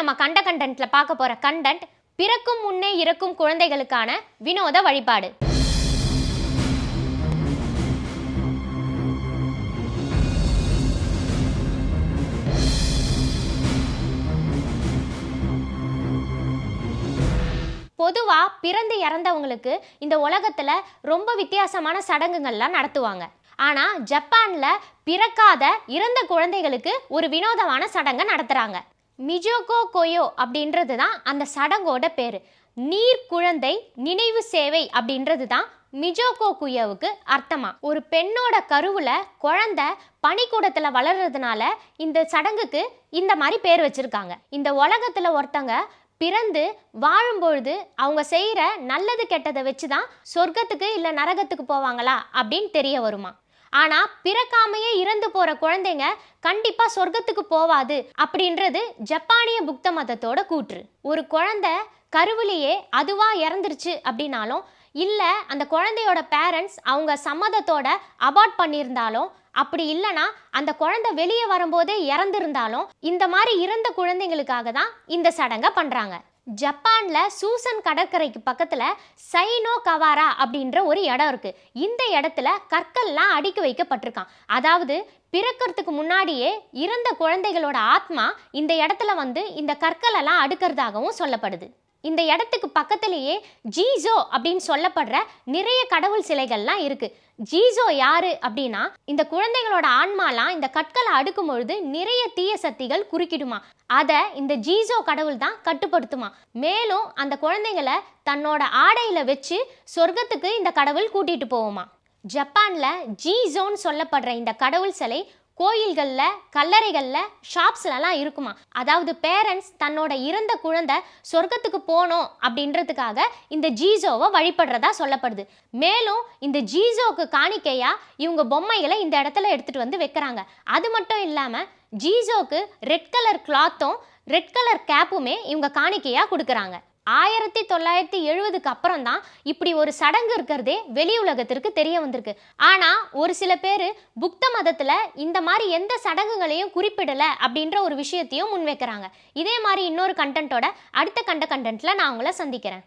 நம்ம கண்டென்ட்ல பார்க்க போற கண்டென்ட் பிறக்கும் முன்னே இறக்கும் குழந்தைகளுக்கான வினோத வழிபாடு. பொதுவா பிறந்து இறந்தவங்களுக்கு இந்த உலகத்துல ரொம்ப வித்தியாசமான சடங்குகள்லாம் நடத்துவாங்க. ஆனா ஜப்பான்ல பிறக்காத இறந்த குழந்தைகளுக்கு ஒரு வினோதமான சடங்கை நடத்துறாங்க. மிஜோகோ கொயோ அப்படின்றது தான் அந்த சடங்கோட பேரு. நீர் குழந்தை நினைவு சேவை அப்படின்றது தான் மிஜோகோ குயோவுக்கு அர்த்தமா. ஒரு பெண்ணோட கருவுல குழந்தை பனிக்கூடத்துல வளர்றதுனால இந்த சடங்குக்கு இந்த மாதிரி பேர் வச்சிருக்காங்க. இந்த உலகத்துல ஒருத்தங்க பிறந்து வாழும்பொழுது அவங்க செய்கிற நல்லது கெட்டதை வச்சு தான் சொர்க்கத்துக்கு இல்லை நரகத்துக்கு போவாங்களா அப்படின்னு தெரிய வருமா. ஆனால் பிறக்காமையே இறந்து போகிற குழந்தைங்க கண்டிப்பாக சொர்க்கத்துக்கு போவாது அப்படின்றது ஜப்பானிய புத்த மதத்தோட கூற்று. ஒரு குழந்தை கருவிலேயே அதுவாக இறந்துருச்சு அப்படின்னாலும், இல்லை அந்த குழந்தையோட பேரண்ட்ஸ் அவங்க சம்மதத்தோட அபார்ட் பண்ணியிருந்தாலும், அப்படி இல்லைனா அந்த குழந்தை வெளியே வரும்போதே இறந்துருந்தாலும், இந்த மாதிரி இறந்த குழந்தைங்களுக்காக தான் இந்த சடங்கை பண்ணுறாங்க. ஜப்பான்ல சூசன் கடற்கரைக்கு பக்கத்துல சைனோ கவாரா அப்படின்ற ஒரு இடம் இருக்கு. இந்த இடத்துல கற்கள்லாம் அடுக்கி வைக்கப்பட்டிருக்கான். அதாவது பிறக்கிறதுக்கு முன்னாடியே இறந்த குழந்தைகளோட ஆத்மா இந்த இடத்துல வந்து இந்த கற்கள் எல்லாம் அடுக்கிறதாகவும் சொல்லப்படுது. இந்த இடத்துக்கு பக்கத்திலேயே ஜீசோ அப்படின்னு சொல்லப்படுற நிறைய கடவுள் சிலைகள்லாம் இருக்கு. ஜீசோ யாரு அப்படின்னா, இந்த குழந்தைகளோட ஆன்மாலாம் இந்த கற்களை அடுக்கும் பொழுது நிறைய தீய சக்திகள் குறுக்கிடுமா. அதை இந்த ஜீசோ கடவுள் தான் கட்டுப்படுத்துமா. மேலும் அந்த குழந்தைகளை தன்னோட ஆடையில வச்சு சொர்க்கத்துக்கு இந்த கடவுள் கூட்டிட்டு போகுமா. ஜப்பான்ல ஜீசோன்னு சொல்லப்படுற இந்த கடவுள் சிலை கோயில்களில், கல்லறைகளில், ஷாப்ஸ்லலாம் இருக்குமா. அதாவது பேரண்ட்ஸ் தன்னோட இறந்த குழந்தை சொர்க்கத்துக்கு போகணும் அப்படின்றதுக்காக இந்த ஜீசோவை வழிபடுறதா சொல்லப்படுது. மேலும் இந்த ஜீசோவுக்கு காணிக்கையா இவங்க பொம்மைகளை இந்த இடத்துல எடுத்துட்டு வந்து வைக்கிறாங்க. அது மட்டும் இல்லாமல் ஜீசோக்கு ரெட் கலர் கிளாத்தும் ரெட் கலர் கேப்புமே இவங்க காணிக்கையாக கொடுக்குறாங்க. 1970க்கு அப்புறம் தான் இப்படி ஒரு சடங்கு இருக்கிறதே வெளி உலகத்திற்கு தெரிய வந்திருக்கு. ஆனால் ஒரு சில பேர் புத்த மதத்தில் இந்த மாதிரி எந்த சடங்குகளையும் குறிப்பிடலை அப்படின்ற ஒரு விஷயத்தையும் முன்வைக்கிறாங்க. இதே மாதிரி இன்னொரு கண்டென்ட்டோட அடுத்த கண்டென்ட்டில் நான் உங்களை சந்திக்கிறேன்.